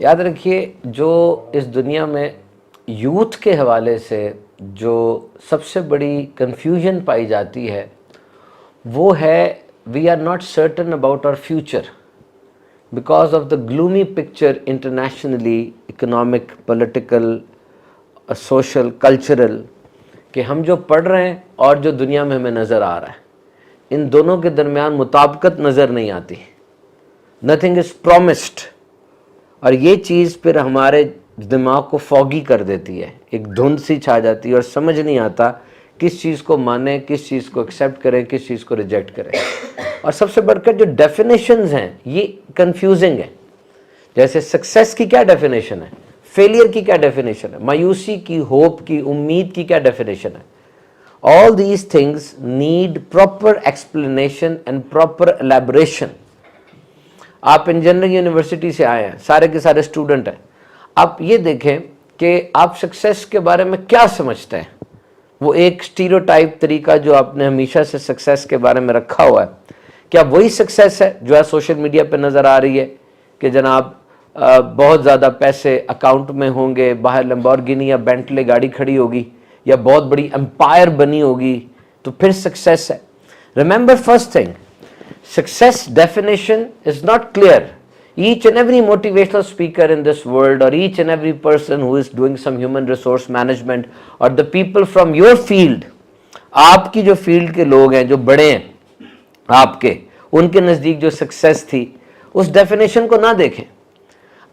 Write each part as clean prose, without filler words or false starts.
یاد رکھیے جو اس دنیا میں یوتھ کے حوالے سے جو سب سے بڑی کنفیوژن پائی جاتی ہے وہ ہے we are not certain about our future because of the gloomy picture internationally economic political social cultural کہ ہم جو پڑھ رہے ہیں اور جو دنیا میں ہمیں نظر آ رہا ہے ان دونوں کے درمیان مطابقت نظر نہیں آتی. نتھنگ از پرومسڈ اور یہ چیز پھر ہمارے دماغ کو فوگی کر دیتی ہے, ایک دھند سی چھا جاتی ہے اور سمجھ نہیں آتا کس چیز کو مانیں, کس چیز کو ایکسیپٹ کریں, کس چیز کو ریجیکٹ کریں. اور سب سے بڑھ کر جو ڈیفینیشنز ہیں یہ کنفیوزنگ ہیں. جیسے سکسیس کی کیا ڈیفینیشن ہے, فیلئر کی کیا ڈیفینیشن ہے, مایوسی کی, ہوپ کی, امید کی کیا ڈیفینیشن ہے. All these things need proper explanation and proper elaboration. آپ انجینئرنگ یونیورسٹی سے آئے ہیں, سارے کے سارے اسٹوڈنٹ ہیں. آپ یہ دیکھیں کہ آپ سکسیس کے بارے میں کیا سمجھتے ہیں. وہ ایک اسٹیریوٹائپ طریقہ جو آپ نے ہمیشہ سے سکسیس کے بارے میں رکھا ہوا ہے, کیا وہی سکسیس ہے جو ہے سوشل میڈیا پہ نظر آ رہی ہے کہ جناب بہت زیادہ پیسے اکاؤنٹ میں ہوں گے, باہر لمبورگینی یا بینٹلے گاڑی کھڑی ہوگی یا بہت بڑی امپائر بنی ہوگی تو پھر سکسیس ہے. Remember first thing, success definition is not clear. Each and every motivational speaker in this world or each and every person who is doing some human resource management or the people from your field, آپ کی جو field کے لوگ ہیں جو بڑے ہیں آپ کے, ان کے نزدیک جو سکسیس تھی اس ڈیفینیشن کو نہ دیکھیں.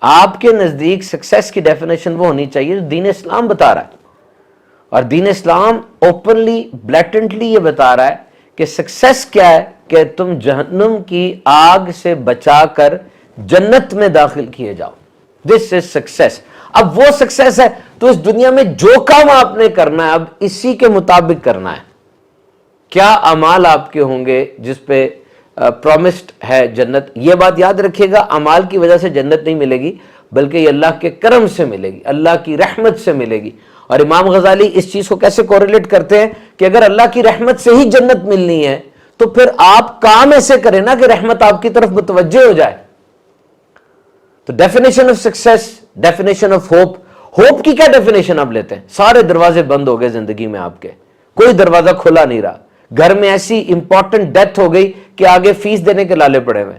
آپ کے نزدیک سکسیس کی ڈیفینیشن وہ ہونی چاہیے جو دین اسلام بتا رہا ہے. اور دین اسلام اوپنلی بلیٹنٹلی یہ بتا رہا ہے کہ سکسیس کیا ہے کہ تم جہنم کی آگ سے بچا کر جنت میں داخل کیے جاؤ. دس از سکسیس. اب وہ سکسیس ہے تو اس دنیا میں جو کام آپ نے کرنا ہے اب اسی کے مطابق کرنا ہے. کیا اعمال آپ کے ہوں گے جس پہ پرومسڈ ہے جنت. یہ بات یاد رکھیے گا, اعمال کی وجہ سے جنت نہیں ملے گی بلکہ یہ اللہ کے کرم سے ملے گی, اللہ کی رحمت سے ملے گی. اور امام غزالی اس چیز کو کیسے کوریلیٹ کرتے ہیں کہ اگر اللہ کی رحمت سے ہی جنت ملنی ہے تو پھر آپ کام ایسے کریں نا کہ رحمت آپ کی طرف متوجہ ہو جائے. تو definition of success, definition of hope. Hope کی کیا ڈیفینیشن آپ لیتے ہیں؟ سارے دروازے بند ہو گئے زندگی میں آپ کے, کوئی دروازہ کھلا نہیں رہا. گھر میں ایسی امپورٹنٹ ڈیتھ ہو گئی کہ آگے فیس دینے کے لالے پڑے ہوئے.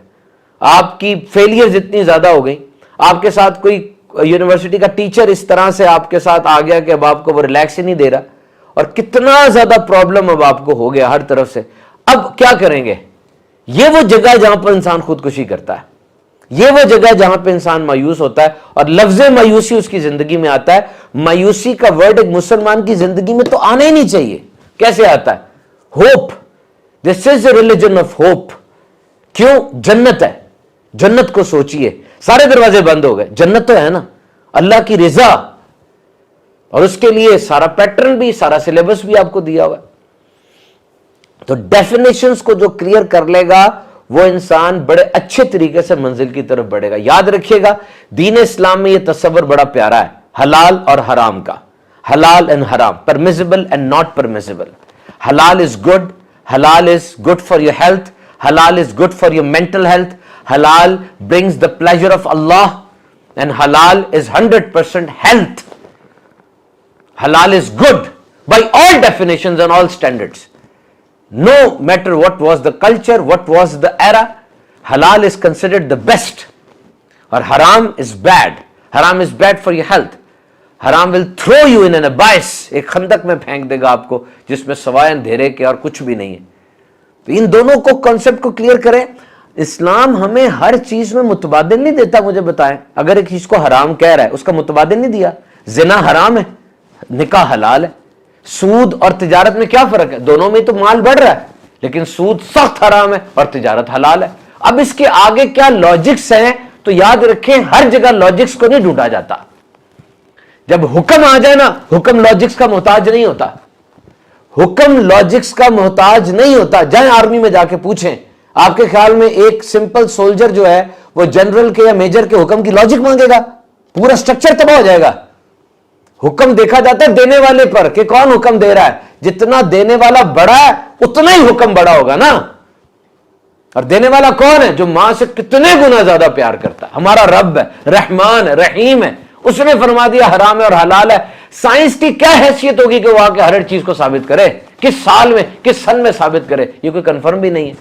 آپ کی فیلئرز اتنی زیادہ ہو گئی. آپ کے ساتھ کوئی یونیورسٹی کا ٹیچر اس طرح سے آپ کے ساتھ آ گیا کہ اب آپ کو وہ ریلیکس ہی نہیں دے رہا, اور کتنا زیادہ پرابلم اب آپ کو ہو گیا ہر طرف سے. اب کیا کریں گے؟ یہ وہ جگہ جہاں پر انسان خودکشی کرتا ہے, یہ وہ جگہ جہاں پہ انسان مایوس ہوتا ہے اور لفظ مایوسی اس کی زندگی میں آتا ہے. مایوسی کا ورڈ ایک مسلمان کی زندگی میں تو آنا ہی نہیں چاہیے. کیسے آتا ہے؟ Hope. This is a religion of hope. کیوں؟ جنت ہے. جنت کو سوچئے, سارے دروازے بند ہو گئے, جنت تو ہے نا, اللہ کی رضا, اور اس کے لیے سارا پیٹرن بھی, سارا سلیبس بھی آپ کو دیا ہوا ہے. تو ڈیفینیشنز کو جو کلیئر کر لے گا وہ انسان بڑے اچھے طریقے سے منزل کی طرف بڑھے گا. یاد رکھیے گا دین اسلام میں یہ تصور بڑا پیارا ہے حلال اور حرام کا. حلال اینڈ حرام, پرمیسیبل اینڈ ناٹ پرمیسیبل. حلال is good, halal is good for your health, halal is good for your mental health, halal brings the pleasure of Allah, and halal is 100% health. Halal is good by all definitions and all standards. No matter what was the culture, what was the era, halal is considered the best. Or haram is bad. Haram is bad for your health. Haram will throw you in an abyss. ایک خندق میں پھینک دے گا آپ کو جس میں سوائے اندھیرے کے اور کچھ بھی نہیں ہے. تو ان دونوں کو کانسیپٹ کو کلیئر کریں. اسلام ہمیں ہر چیز میں متبادل نہیں دیتا. مجھے بتائیں, اگر ایک چیز کو حرام کہہ رہا ہے اس کا متبادل نہیں دیا. زنا حرام ہے, نکاح حلال ہے. سود اور تجارت میں کیا فرق ہے؟ دونوں میں تو مال بڑھ رہا ہے, لیکن سود سخت حرام ہے اور تجارت حلال ہے. اب اس کے آگے کیا لاجکس ہیں تو یاد رکھیں ہر جگہ لاجکس کو نہیں ڈھونڈا جاتا. جب حکم آ جائے نا, حکم لاجکس کا محتاج نہیں ہوتا. حکم لاجکس کا محتاج نہیں ہوتا. جائیں آرمی میں جا کے پوچھیں, آپ کے خیال میں ایک سمپل سولجر جو ہے وہ جنرل کے یا میجر کے حکم کی لاجک مانگے گا؟ پورا سٹرکچر تباہ ہو جائے گا. حکم دیکھا جاتا ہے دینے والے پر کہ کون حکم دے رہا ہے. جتنا دینے والا بڑا ہے اتنا ہی حکم بڑا ہوگا نا. اور دینے والا کون ہے؟ جو ماں سے کتنے گنا زیادہ پیار کرتا ہے، ہمارا رب ہے، رحمان ہے، رحیم ہے، اس نے فرما دیا حرام ہے اور حلال ہے۔ سائنس کی کیا حیثیت ہوگی کہ وہ آ کے ہر ایک چیز کو ثابت کرے؟ کس سال میں، کس سن میں ثابت کرے؟ یہ کوئی کنفرم بھی نہیں ہے۔